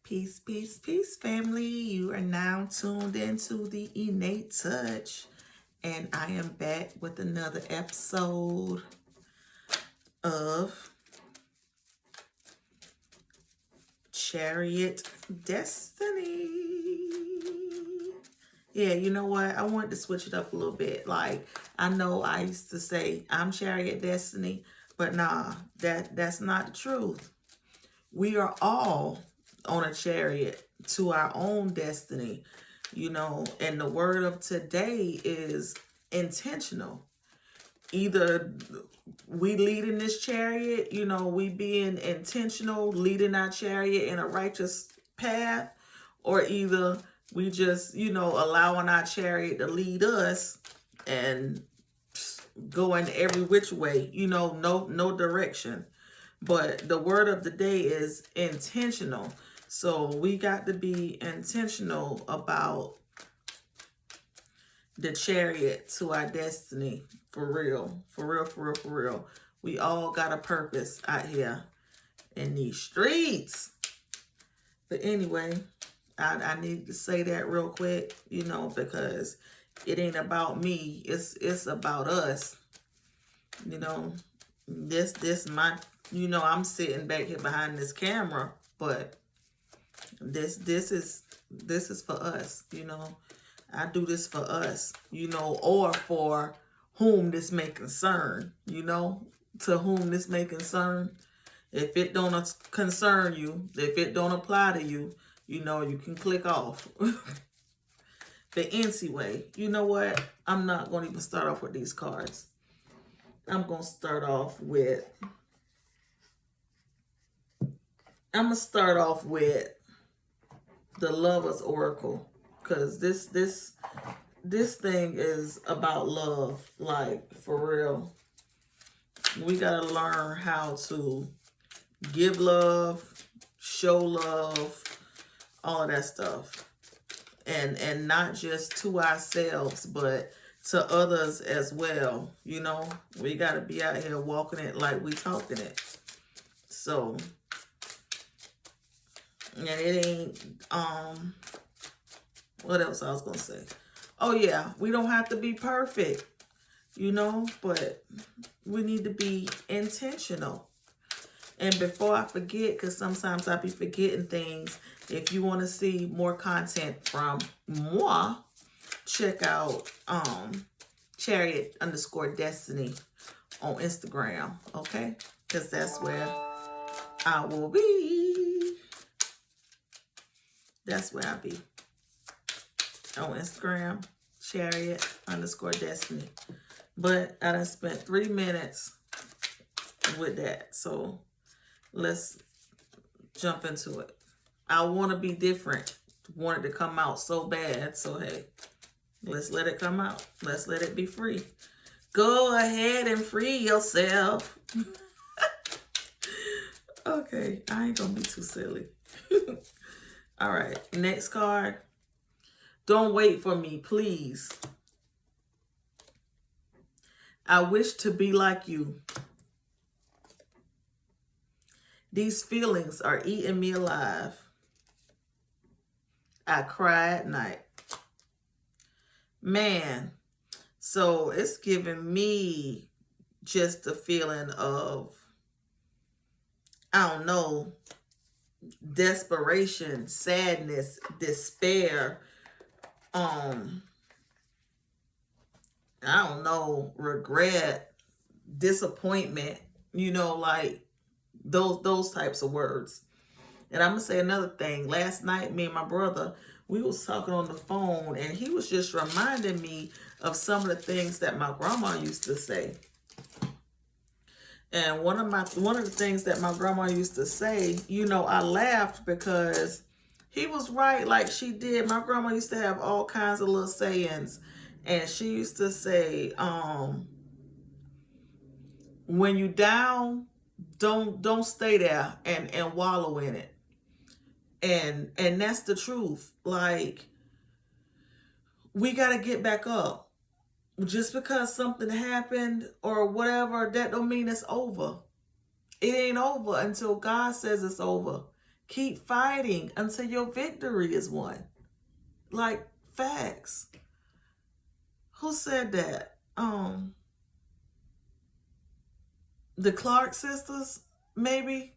Peace, peace, peace, family. You are now tuned into the Innate Touch, and I am back with another episode of Chariot Destiny. Yeah, you know what? I wanted to switch it up a little bit. Like, I know I used to say I'm Chariot Destiny, but nah, that's not the truth. We are all on a chariot to our own destiny, and the word of today is intentional. Either we lead in this chariot, we being intentional, leading our chariot in a righteous path, or either we just, allowing our chariot to lead us and going every which way, no direction. But the word of the day is intentional. So we got to be intentional about the chariot to our destiny. For real. For real, for real, for real. We all got a purpose out here in these streets. But anyway, I need to say that real quick, because it ain't about me. It's about us. This my, I'm sitting back here behind this camera, but this is for us, I do this for us, or for whom this may concern, to whom this may concern. If it don't concern you, if it don't apply to you, you can click off. But anyway, you know what? I'm not going to even start off with these cards. I'm going to start off with the Lover's Oracle, because this thing is about love, like, for real. We got to learn how to give love, show love, all of that stuff. And not just to ourselves, but to others as well. We got to be out here walking it like we talking it. So, and it ain't, what else I was going to say? Oh yeah, we don't have to be perfect, but we need to be intentional. And before I forget, because sometimes I be forgetting things, if you want to see more content from moi, check out Chariot_Destiny on Instagram, okay? Because that's where I will be. That's where I'll be. On Instagram, Chariot_Destiny. But I done spent 3 minutes with that. So let's jump into it. I want to be different. Want it to come out so bad. So hey, let's let it come out. Let's let it be free. Go ahead and free yourself. Okay, I ain't gonna be too silly. All right, next card. Don't wait for me, please. I wish to be like you. These feelings are eating me alive. I cry at night. Man, so it's giving me just a feeling of, I don't know, desperation, sadness, despair, I don't know, regret, disappointment, like those types of words. And I'm gonna say another thing. Last night, me and my brother, we was talking on the phone, and he was just reminding me of some of the things that my grandma used to say. And one of the things that my grandma used to say, I laughed because he was right, like she did. My grandma used to have all kinds of little sayings, and she used to say, when you down, don't stay there and wallow in it. And that's the truth. Like, we got to get back up. Just because something happened or whatever, that don't mean it's over. It ain't over until God says it's over. Keep fighting until your victory is won. Like, facts. Who said that? The Clark sisters, maybe?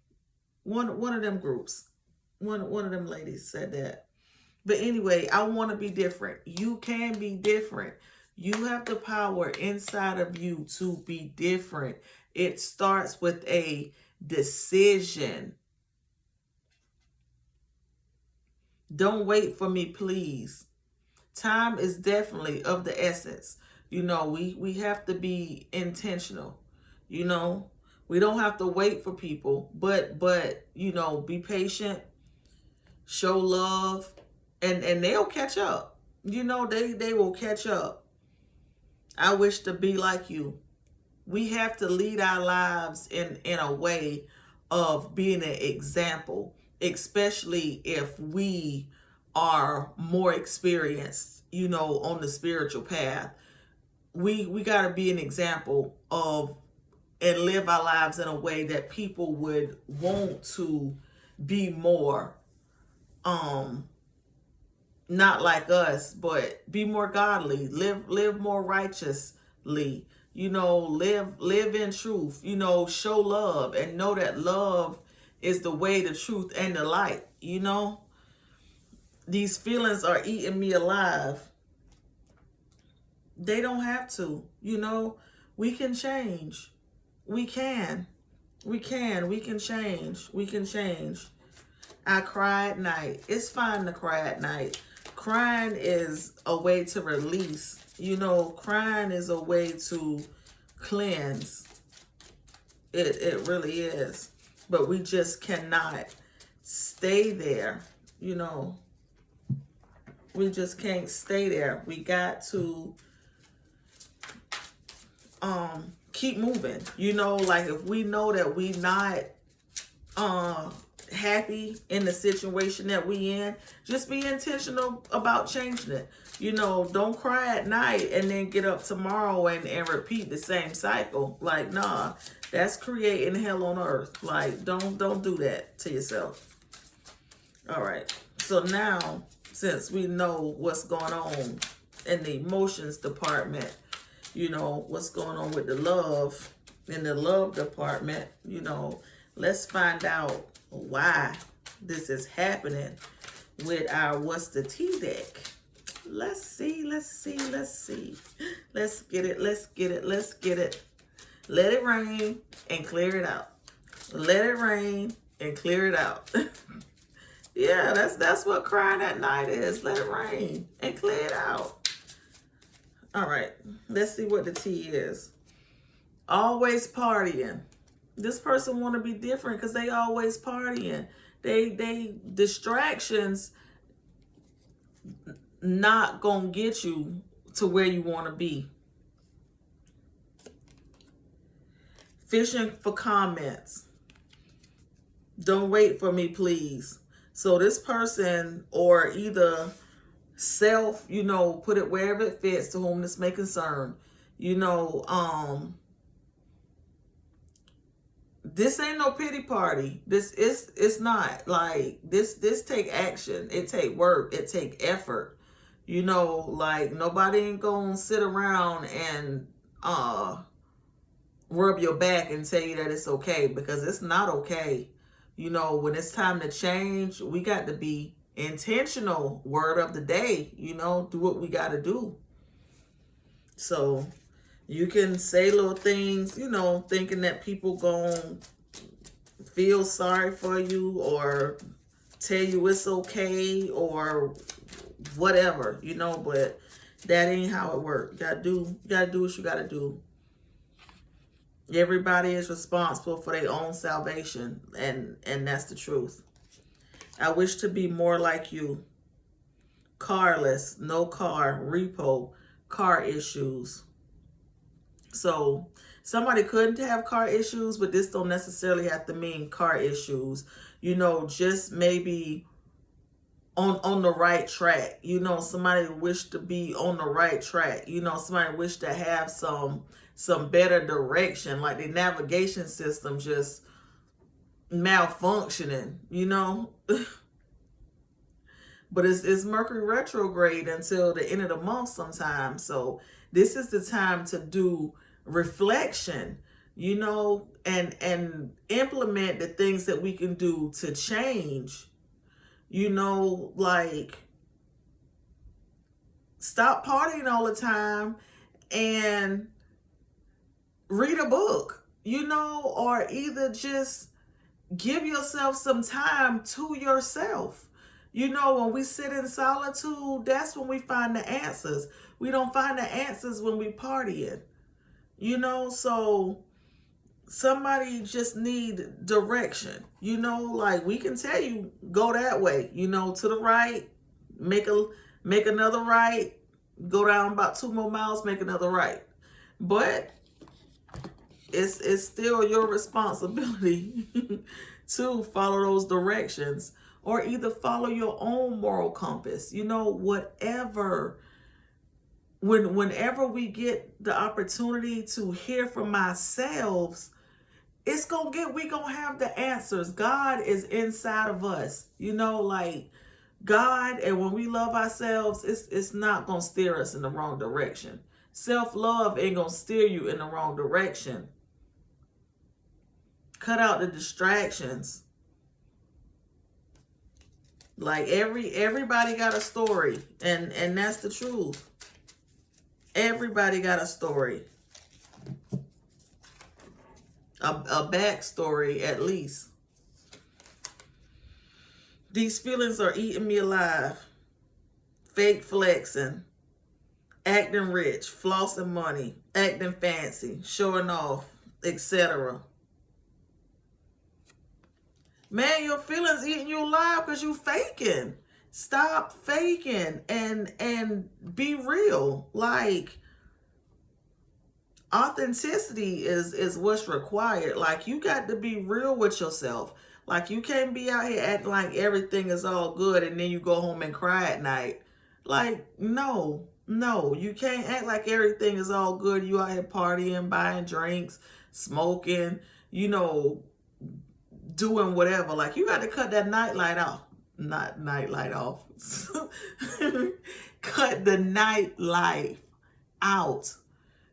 One of them groups. One of them ladies said that. But anyway, I want to be different. You can be different. You have the power inside of you to be different. It starts with a decision. Don't wait for me, please. Time is definitely of the essence. You know, we have to be intentional. You know, we don't have to wait for people, but you know, be patient, show love, and they'll catch up. You know, they will catch up. I wish to be like you. We have to lead our lives in a way of being an example, especially if we are more experienced, you know, on the spiritual path. We got to be an example of and live our lives in a way that people would want to be more not like us, but be more godly, live more righteously, you know, live in truth, you know, show love and know that love is the way, the truth, and the light. You know, these feelings are eating me alive. They don't have to. You know, we can change. We can change. We can change. I cry at night. It's fine to cry at night. Crying is a way to release. You know, crying is a way to cleanse. It really is. But we just cannot stay there. You know, we just can't stay there. We got to keep moving. You know, like if we know that we not happy in the situation that we in, just be intentional about changing it. You know, don't cry at night and then get up tomorrow and repeat the same cycle. Like, nah, that's creating hell on earth. Like, don't do that to yourself. All right. So now, since we know what's going on in the emotions department, you know, what's going on with the love in the love department, you know, let's find out why this is happening with our What's the Tea deck. Let's see. Let's get it. Let it rain and clear it out. Let it rain and clear it out. Yeah, that's what crying at night is. Let it rain and clear it out. All right, let's see what the tea is. Always partying. This person want to be different because they always partying. They distractions not gonna get you to where you want to be. Fishing for comments. Don't wait for me, please. So this person, or either self, you know, put it wherever it fits to whom this may concern. You know, this ain't no pity party. It's not. Like, this take action. It take work. It take effort. You know, like, nobody ain't gonna sit around and rub your back and tell you that it's okay, because it's not okay. You know, when it's time to change, we got to be intentional. Word of the day, you know, do what we got to do. So you can say little things, you know, thinking that people gon' feel sorry for you or tell you it's okay or whatever, you know, but that ain't how it works. You gotta do what you gotta do. Everybody is responsible for their own salvation, and that's the truth. I wish to be more like you. Carless, no car, repo, car issues. So somebody couldn't have car issues, but this don't necessarily have to mean car issues. You know, just maybe on the right track. You know, somebody wish to be on the right track. You know, somebody wish to have some better direction, like the navigation system just malfunctioning, you know. But it's Mercury retrograde until the end of the month sometime. So this is the time to do reflection, you know, and implement the things that we can do to change, you know, like stop partying all the time and read a book, you know, or either just give yourself some time to yourself. You know, when we sit in solitude, that's when we find the answers. We don't find the answers when we partying. You know, so somebody just need direction. You know, like we can tell you go that way, you know, to the right, make another right, go down about 2 more miles, make another right. But it's still your responsibility to follow those directions, or either follow your own moral compass, you know, whatever. Whenever we get the opportunity to hear from ourselves, we gonna have the answers. God is inside of us, you know, like God. And when we love ourselves, it's not gonna steer us in the wrong direction. Self-love ain't gonna steer you in the wrong direction. Cut out the distractions. Like everybody got a story, and that's the truth. Everybody got a story, a backstory at least. These feelings are eating me alive. Fake flexing, acting rich, flossing money, acting fancy, showing off, etc. Man, your feelings eating you alive because you faking. Stop faking and be real. Like, authenticity is what's required. Like, you got to be real with yourself. Like, you can't be out here acting like everything is all good and then you go home and cry at night. Like, no, you can't act like everything is all good. You out here partying, buying drinks, smoking, you know, doing whatever. Like, you got to cut that nightlight off. Not nightlight off. Cut the nightlight out.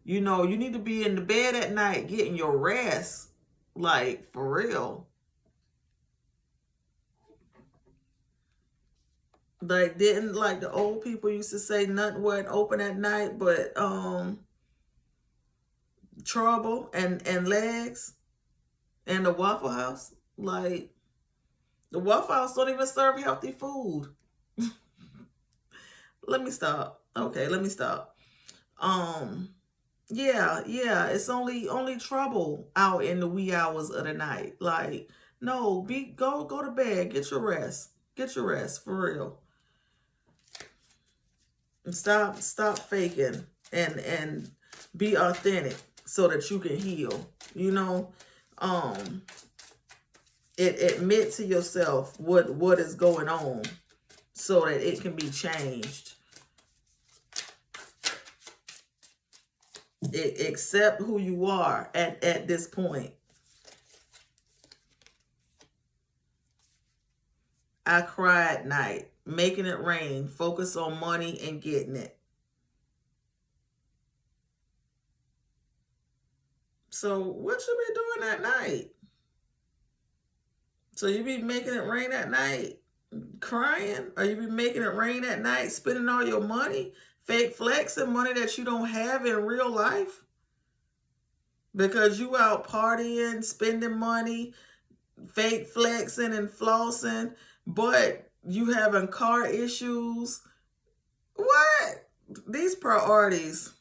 You know, you need to be in the bed at night getting your rest. Like, for real. Like, didn't like the old people used to say nothing wasn't open at night but trouble and legs and the Waffle House? Like, the Waffle House don't even serve healthy food. Let me stop. Okay, let me stop. Yeah, it's only trouble out in the wee hours of the night. Like, no, go to bed, get your rest. Get your rest, for real. And stop faking and be authentic so that you can heal. You know, admit to yourself what is going on so that it can be changed. Accept who you are at this point. I cry at night, making it rain, focus on money and getting it. So what you be doing at night? So you be making it rain at night, crying? Or you be making it rain at night, spending all your money, fake flexing money that you don't have in real life? Because you out partying, spending money, fake flexing and flossing, but you having car issues. What? These priorities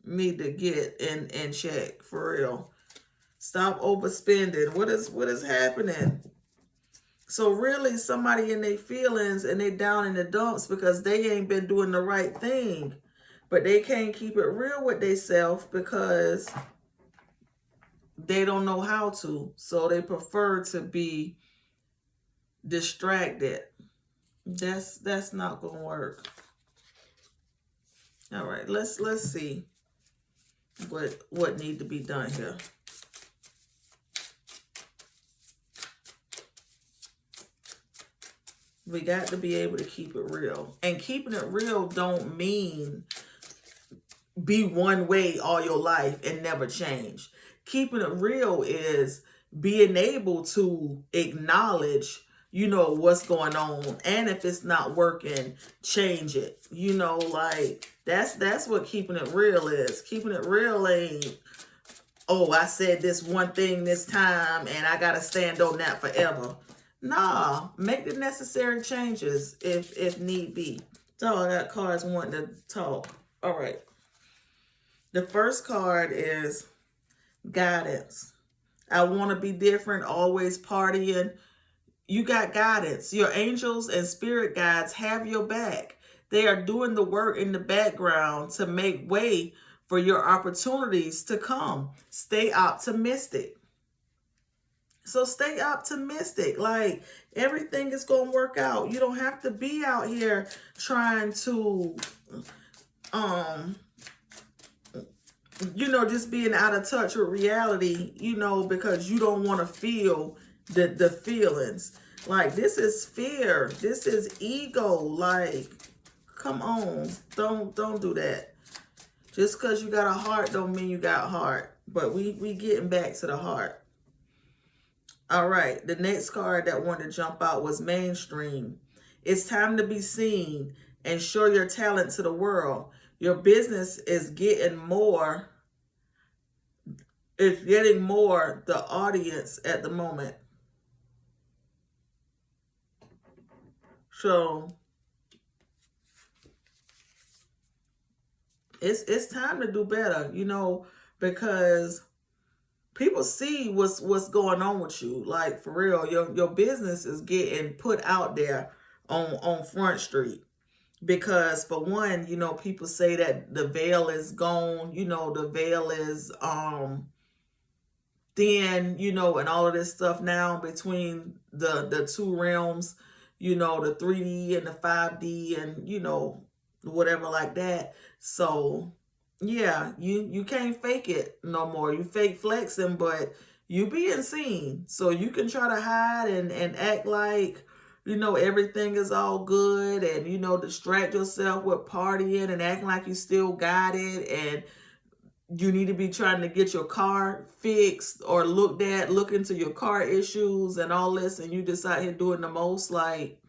need to get in check, for real. Stop overspending. What is happening? So really, somebody in their feelings and they down in the dumps because they ain't been doing the right thing. But they can't keep it real with themselves because they don't know how to. So they prefer to be distracted. That's not gonna work. All right, let's see what need to be done here. We got to be able to keep it real. And keeping it real don't mean be one way all your life and never change. Keeping it real is being able to acknowledge, you know, what's going on, and if it's not working, change it. You know, like that's what keeping it real is. Keeping it real ain't, oh, I said this one thing this time and I gotta stand on that forever. Nah, make the necessary changes if need be. So I got cards wanting to talk. All right. The first card is guidance. I want to be different, always partying. You got guidance. Your angels and spirit guides have your back. They are doing the work in the background to make way for your opportunities to come. Stay optimistic. So stay optimistic. Like, everything is going to work out. You don't have to be out here trying to, you know, just being out of touch with reality, you know, because you don't want to feel the feelings. Like, this is fear. This is ego. Like, come on. Don't do that. Just because you got a heart don't mean you got heart. But we getting back to the heart. All right. The next card that wanted to jump out was mainstream. It's time to be seen and show your talent to the world. Your business is getting more. It's getting more the audience at the moment. So it's time to do better, you know, because people see what's going on with you. Like, for real, your business is getting put out there on Front Street. Because for one, you know, people say that the veil is gone, you know, the veil is thin, you know, and all of this stuff now between the two realms, you know, the 3D and the 5D and, you know, whatever like that. So yeah, you can't fake it no more. You fake flexing, but you being seen. So you can try to hide and act like, you know, everything is all good, and, you know, distract yourself with partying and acting like you still got it, and you need to be trying to get your car fixed or look into your car issues and all this, and you just out here doing the most. Like,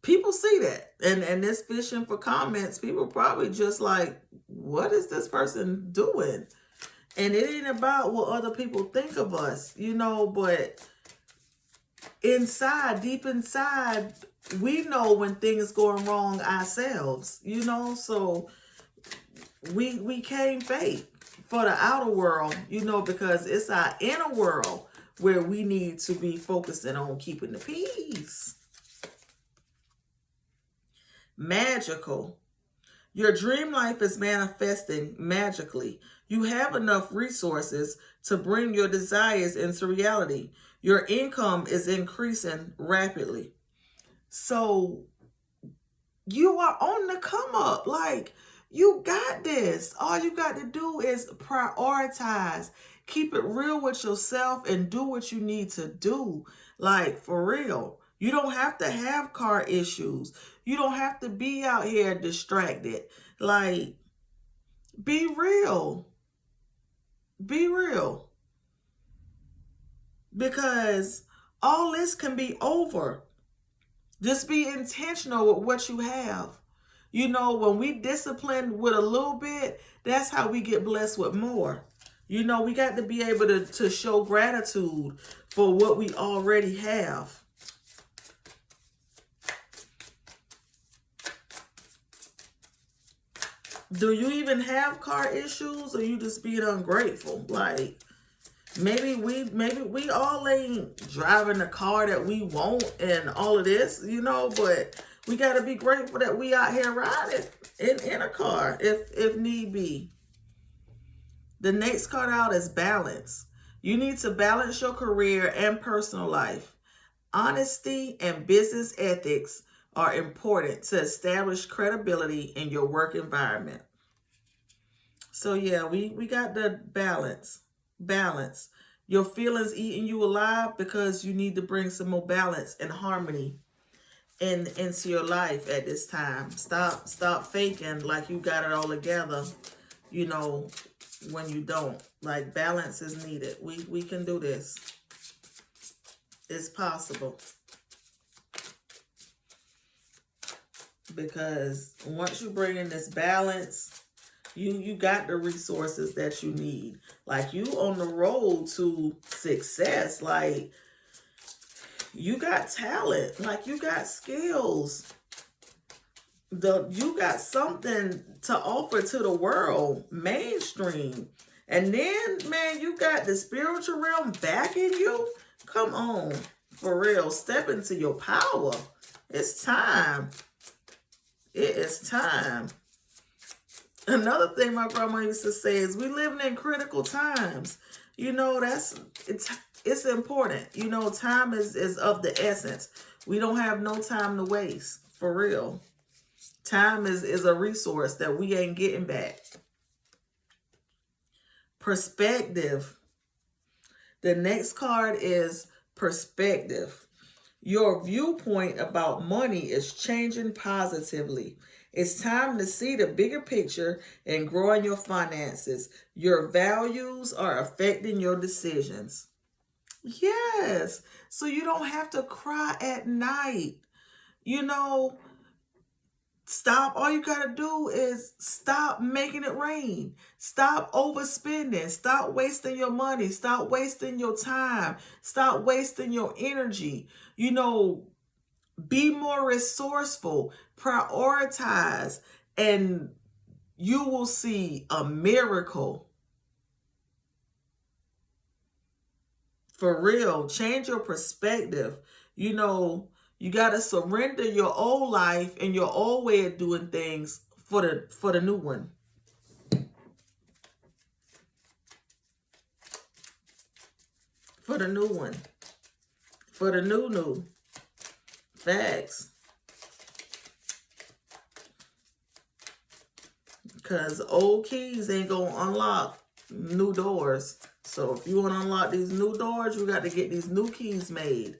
people see that, and this fishing for comments. People probably just like, what is this person doing? And it ain't about what other people think of us, you know, but inside, deep inside, we know when things going wrong ourselves, you know. So we can't fake for the outer world, you know, because it's our inner world where we need to be focusing on keeping the peace. Magical. Your dream life is manifesting magically. You have enough resources to bring your desires into reality. Your income is increasing rapidly. So you are on the come up. Like, you got this. All you got to do is prioritize. Keep it real with yourself and do what you need to do. Like, for real. You don't have to have car issues. You don't have to be out here distracted. Like, be real. Be real. Because all this can be over. Just be intentional with what you have. You know, when we discipline with a little bit, that's how we get blessed with more. You know, we got to be able to show gratitude for what we already have. Do you even have car issues, or you just being ungrateful? Like, maybe we all ain't driving the car that we want and all of this, you know, but we got to be grateful that we out here riding in a car if need be. The next card out is balance. You need to balance your career and personal life. Honesty and business ethics are important to establish credibility in your work environment. So yeah, we got the balance. Your feelings eating you alive because you need to bring some more balance and harmony into your life at this time. Stop faking like you got it all together, you know, when you don't. Like, balance is needed. We can do this. It's possible. Because once you bring in this balance, you got the resources that you need. Like, you on the road to success. Like, you got talent. Like, you got skills. You got something to offer to the world, mainstream. And then, man, you got the spiritual realm backing you. Come on, for real. Step into your power. It's time. It is time. Another thing my grandma used to say is we living in critical times. You know, it's important. You know, time is of the essence. We don't have no time to waste, for real. Time is a resource that we ain't getting back. Perspective. The next card is perspective. Your viewpoint about money is changing positively. It's time to see the bigger picture and growing your finances. Your values are affecting your decisions. Yes. So you don't have to cry at night. You know, stop. All you got to do is stop making it rain. Stop overspending. Stop wasting your money. Stop wasting your time. Stop wasting your energy. You know, be more resourceful. Prioritize. And you will see a miracle. For real. Change your perspective. You know, you got to surrender your old life and your old way of doing things for the new one. For the new one. For the new. Facts. Because old keys ain't going to unlock new doors. So if you want to unlock these new doors, you got to get these new keys made.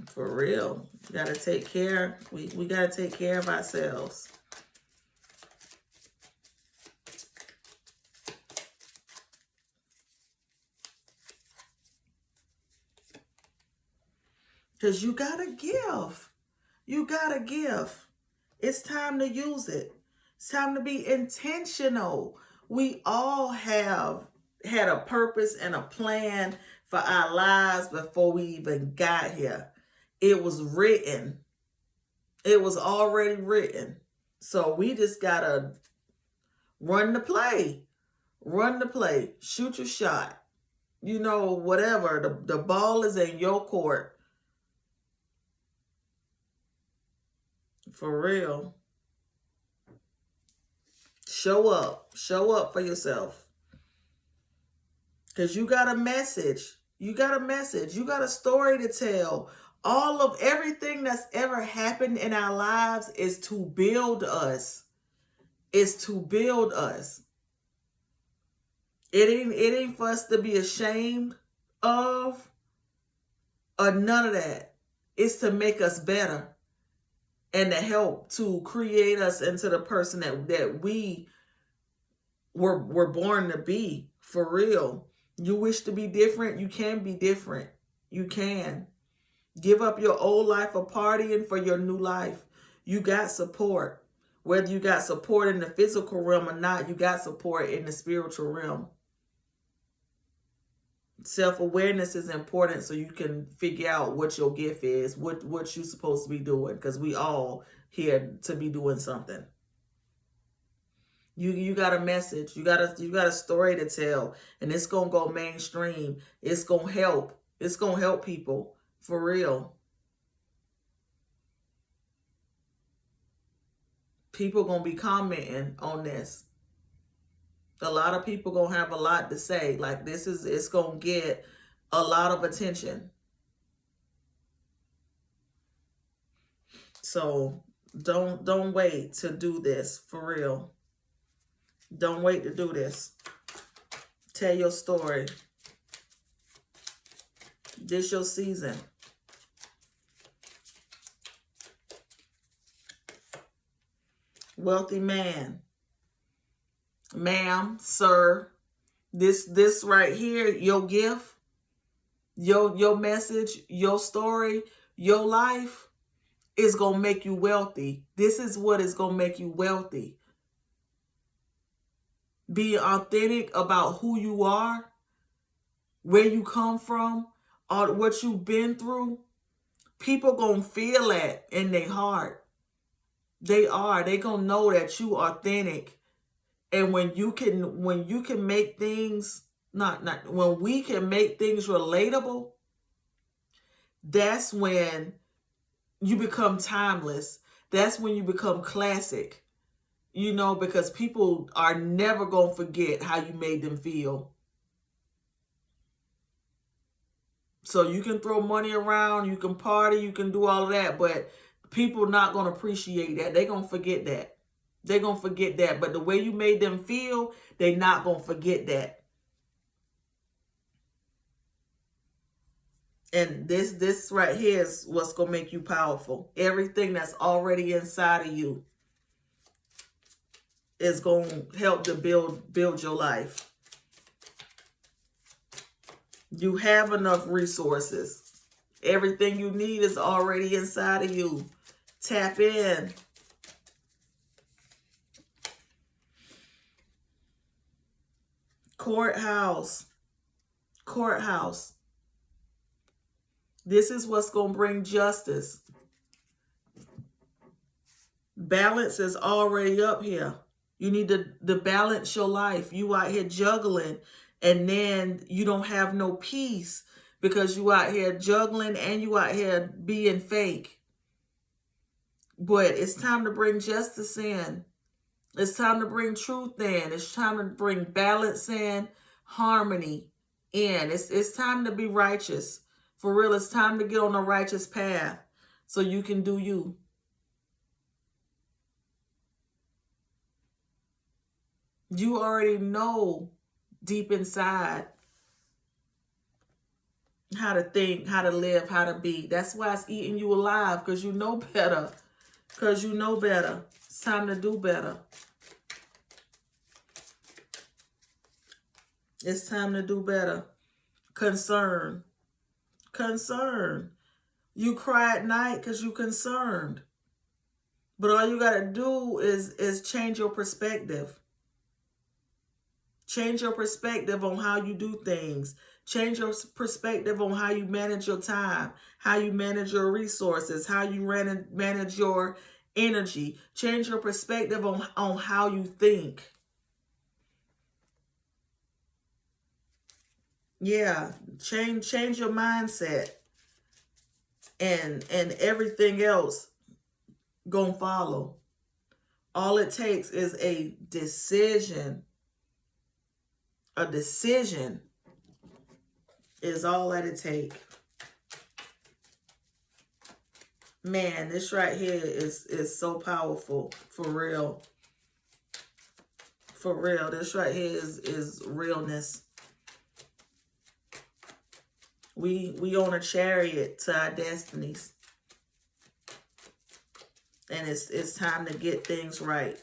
For real. We got to take care. We got to take care of ourselves. Because you got to give. You got to give. It's time to use it. It's time to be intentional. We all have had a purpose and a plan for our lives before we even got here. It was written. It was already written. So we just got to run the play. Run the play. Shoot your shot. You know, whatever. The ball is in your court. For real. Show up. Show up for yourself. Because you got a message. You got a message. You got a story to tell. All of everything that's ever happened in our lives is to build us. It's to build us. It ain't for us to be ashamed of or none of that. It's to make us better. And to help to create us into the person that we were born to be. For real. You wish to be different, you can be different. You can. Give up your old life of partying for your new life. You got support. Whether you got support in the physical realm or not, you got support in the spiritual realm. Self-awareness is important so you can figure out what your gift is, what you're supposed to be doing, because we all here to be doing something. You got a message. You got a story to tell, and it's gonna go mainstream. It's gonna help. It's gonna help people for real. People gonna be commenting on this. A lot of people gonna have a lot to say. Like, it's gonna get a lot of attention. So don't wait to do this for real. Don't wait to do this. Tell your story. This your season. Wealthy man. Ma'am, sir. This right here, your gift, your message, your story, your life is going to make you wealthy. This is what is going to make you wealthy. Being authentic about who you are, where you come from, or what you've been through. People going to feel that in their heart. They are. They going to know that you are authentic. And when you can make things, when we can make things relatable, that's when you become timeless. That's when you become classic. You know, because people are never going to forget how you made them feel. So you can throw money around, you can party, you can do all of that, but people not going to appreciate that. They're going to forget that. They're going to forget that. But the way you made them feel, they're not going to forget that. And this right here is what's going to make you powerful. Everything that's already inside of you is going to help to build your life. You have enough resources. Everything you need is already inside of you. Tap in. Courthouse. Courthouse. This is what's going to bring justice. Balance is already up here. You need to balance your life. You out here juggling, and then you don't have no peace because you out here juggling and you out here being fake. But it's time to bring justice in. It's time to bring truth in. It's time to bring balance in, harmony in. It's time to be righteous. For real, it's time to get on a righteous path so you can do you. You already know deep inside how to think, how to live, how to be. That's why it's eating you alive, because you know better. Because you know better. It's time to do better. It's time to do better. Concern. Concern. You cry at night because you're concerned. But all you got to do is change your perspective. Change your perspective on how you do things. Change your perspective on how you manage your time, how you manage your resources, how you manage your energy. Change your perspective on how you think. Yeah, change your mindset, and everything else gonna follow. All it takes is a decision. A decision is all that it takes. Man, this right here is so powerful. For real. For real. This right here is realness. We on a chariot to our destinies. And it's time to get things right.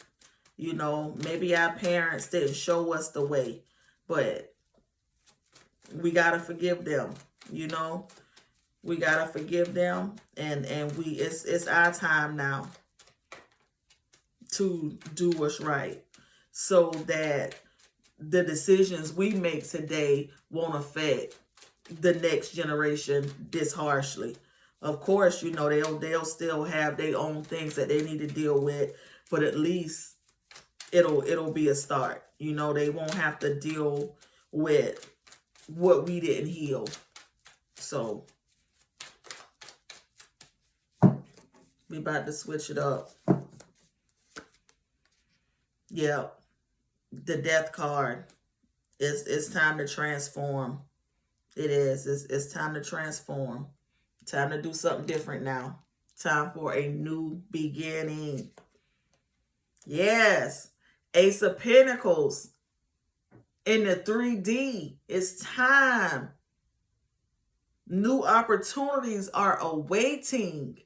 You know, maybe our parents didn't show us the way, but we got to forgive them, you know. We got to forgive them, and it's our time now to do what's right so that the decisions we make today won't affect the next generation this harshly. Of course, you know, they'll still have their own things that they need to deal with, but at least it'll be a start. You know, they won't have to deal with what we didn't heal. So we about to switch it up. Yeah. The death card. It's time to transform. It is. It's time to transform. Time to do something different now. Time for a new beginning. Yes. Ace of Pentacles In the 3D, it's time. New opportunities are awaiting.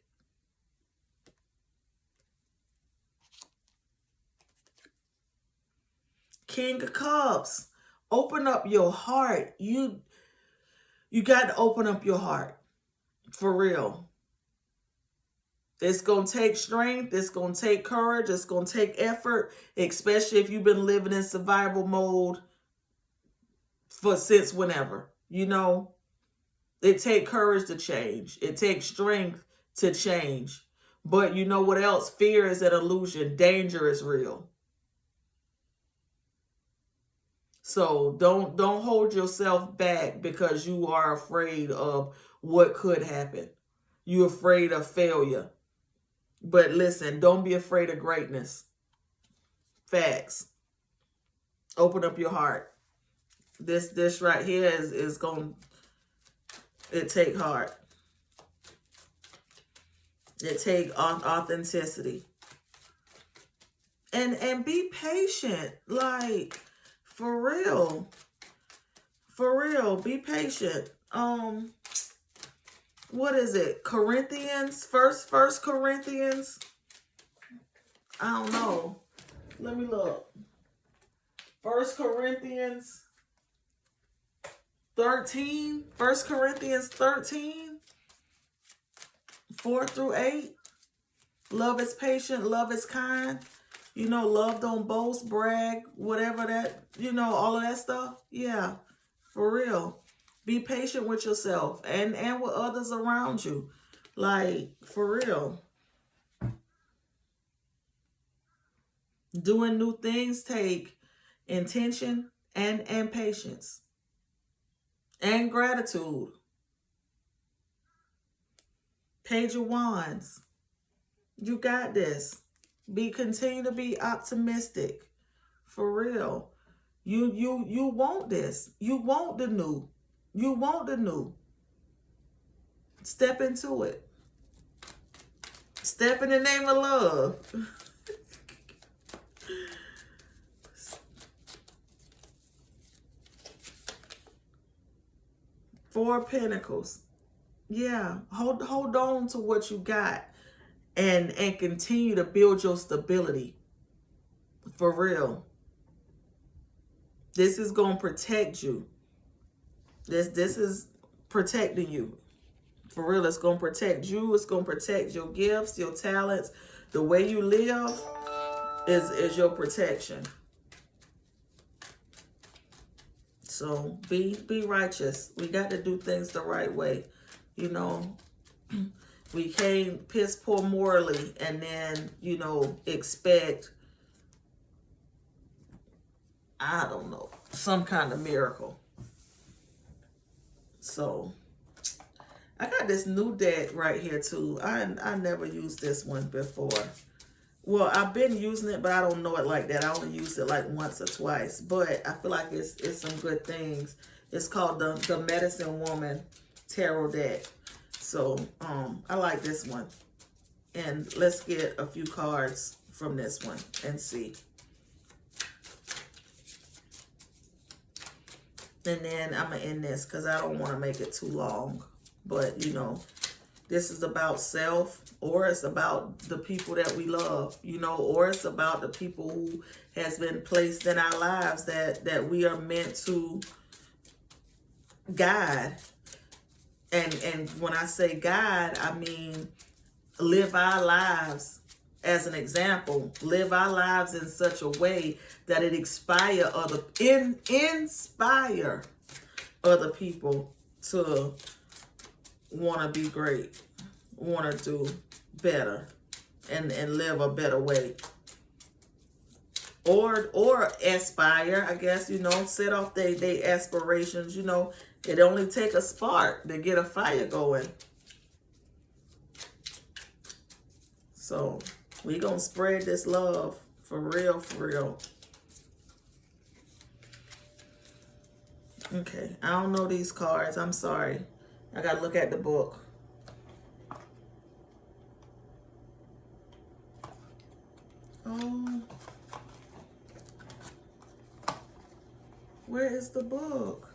King of Cups, open up your heart. You got to open up your heart. For real. It's going to take strength. It's going to take courage. It's going to take effort, especially if you've been living in survival mode since whenever. You know, it takes courage to change. It takes strength to change. But you know what else? Fear is an illusion. Danger is real. So don't hold yourself back because you are afraid of what could happen. You're afraid of failure. But listen, don't be afraid of greatness. Facts. Open up your heart. This right here is going to take heart. It take authenticity. And be patient. Like, for real. For real, be patient. What is it? Corinthians? First Corinthians? I don't know. Let me look. 1 Corinthians 13. 1 Corinthians 13. 4 through 8. Love is patient. Love is kind. You know, love don't boast, brag, whatever that, you know, all of that stuff. Yeah, for real. Be patient with yourself and with others around you. Like, for real. Doing new things take intention and patience. And gratitude. Page of Wands. You got this. Continue to be optimistic. For real. You want this. You want the new. You want the new. Step into it. Step in the name of love. 4 of Pentacles. Yeah. Hold on to what you got. And continue to build your stability. For real. This is going to protect you. This is protecting you. For real, it's going to protect you. It's going to protect your gifts, your talents. The way you live is your protection. So be righteous. We got to do things the right way. You know, we can't piss poor morally and then, you know, expect, I don't know, some kind of miracle. So I got this new deck right here too. I never used this one before. Well, I've been using it, but I don't know it like that. I only used it like once or twice. But I feel like it's some good things. It's called the Medicine Woman Tarot deck. So I like this one. And let's get a few cards from this one and see. And then I'm going to end this because I don't want to make it too long. But, you know, this is about self, or it's about the people that we love, you know, or it's about the people who has been placed in our lives that we are meant to guide. And when I say guide, I mean live our lives as an example. Live our lives in such a way that it inspire other people to want to be great, want to do better, and live a better way. Or aspire, I guess, you know, set off their aspirations, you know. It only take a spark to get a fire going. So we gonna spread this love for real, for real. Okay, I don't know these cards. I'm sorry. I gotta look at the book. Oh. Where is the book?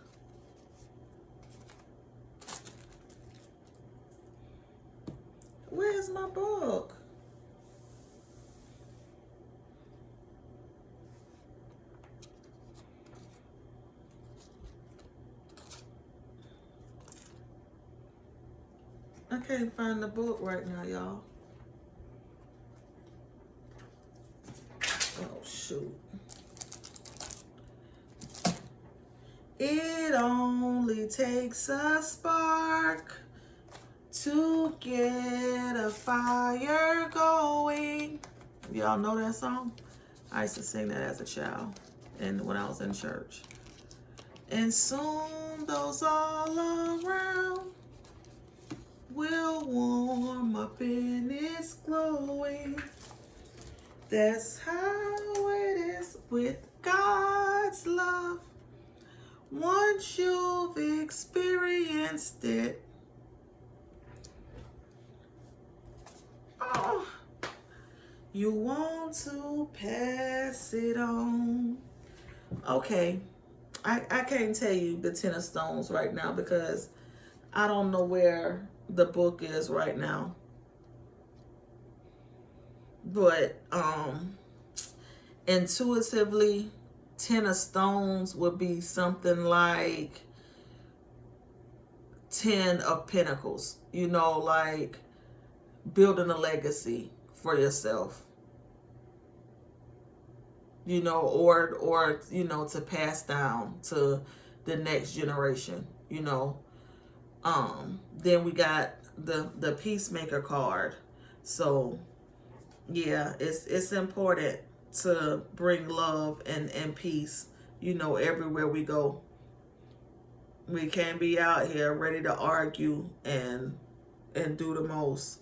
Where is my book? I can't find the book right now, y'all. Oh, shoot. It only takes a spark to get a fire going. Y'all know that song? I used to sing that as a child and when I was in church. And soon those all around will warm up in its glowing. That's how it is with God's love. Once you've experienced it, oh, you want to pass it on. Okay, I can't tell you the 10 of stones right now because I don't know where the book is right now. But intuitively, 10 of stones would be something like 10 of pentacles, you know, like building a legacy for yourself, you know, or you know, to pass down to the next generation, you know. Then we got the peacemaker card. So yeah, it's important to bring love and peace, you know, everywhere we go. We can't be out here ready to argue and do the most.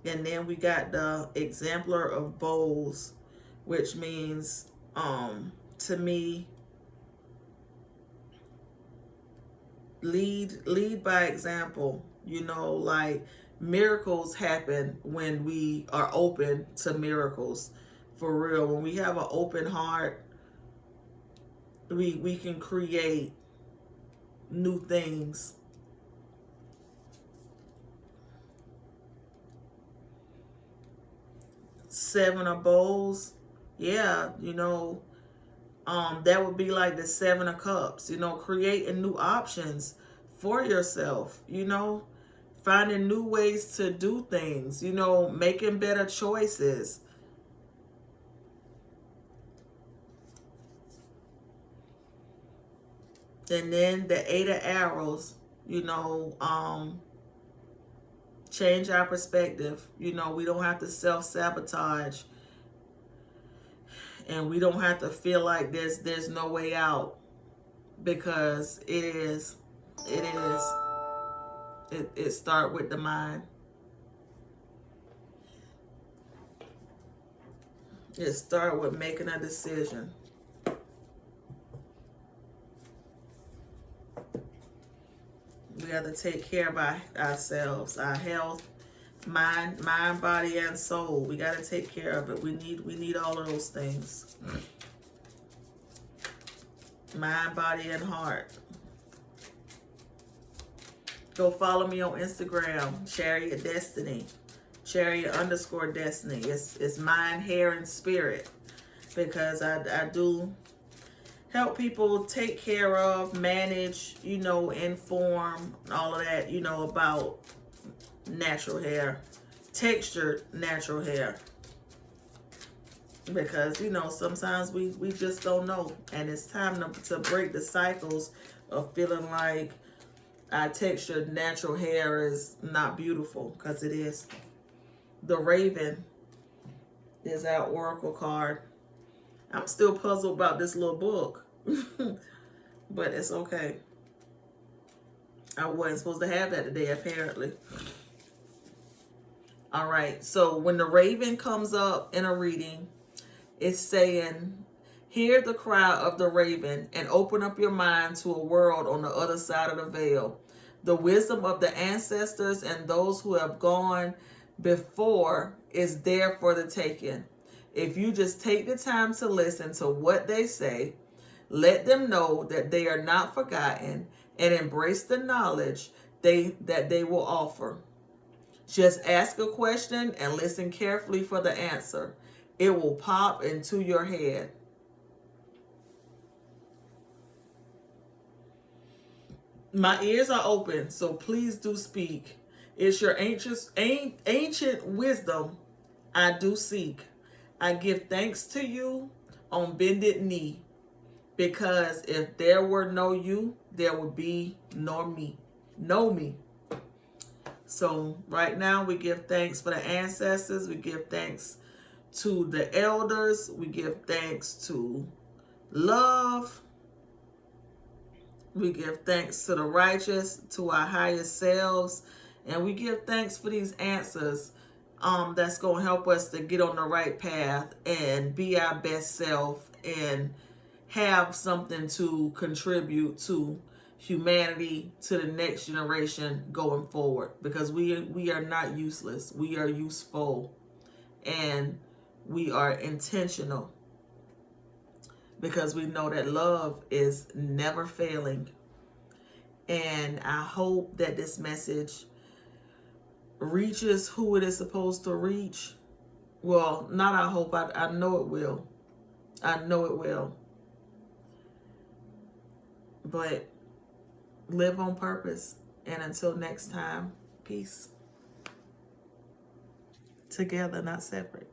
And then we got the exemplar of bowls, which means to me, lead by example. You know, like miracles happen when we are open to miracles. For real, when we have an open heart, we can create new things. Seven of bowls, yeah, you know, that would be like the 7 of cups, you know, creating new options for yourself, you know, finding new ways to do things, you know, making better choices. And then the 8 of arrows, you know, change our perspective. You know, we don't have to self-sabotage. And we don't have to feel like there's no way out. Because it start with the mind. It start with making a decision. We have to take care of ourselves, our health, mind, body, and soul. We got to take care of it. We need all of those things. Mind, body, and heart. Go follow me on Instagram, Chariot Destiny, Chariot_Destiny. It's mind, hair, and spirit, because I do help people take care of, manage, you know, inform, all of that, you know, about natural hair, textured natural hair. Because, you know, sometimes we just don't know. And it's time to break the cycles of feeling like our textured natural hair is not beautiful, because it is. The Raven is our oracle card. I'm still puzzled about this little book. But it's okay. I wasn't supposed to have that today, apparently. All right. So when the Raven comes up in a reading, it's saying, hear the cry of the raven and open up your mind to a world on the other side of the veil. The wisdom of the ancestors and those who have gone before is there for the taking. If you just take the time to listen to what they say, let them know that they are not forgotten, and embrace the knowledge that they will offer. Just ask a question and listen carefully for the answer. It will pop into your head. My ears are open, so please do speak. It's your ancient wisdom I do seek. I give thanks to you on bended knee, because if there were no you, there would be no me. No me. So right now we give thanks for the ancestors. We give thanks to the elders. We give thanks to love. We give thanks to the righteous, to our highest selves. And we give thanks for these answers that's going to help us to get on the right path and be our best self and have something to contribute to humanity, to the next generation going forward, because we are not useless. We are useful, and we are intentional, because we know that love is never failing. And I hope that this message reaches who it is supposed to reach. Well, not I hope, I know it will. I know it will. But live on purpose. And until next time, peace. Together, not separate.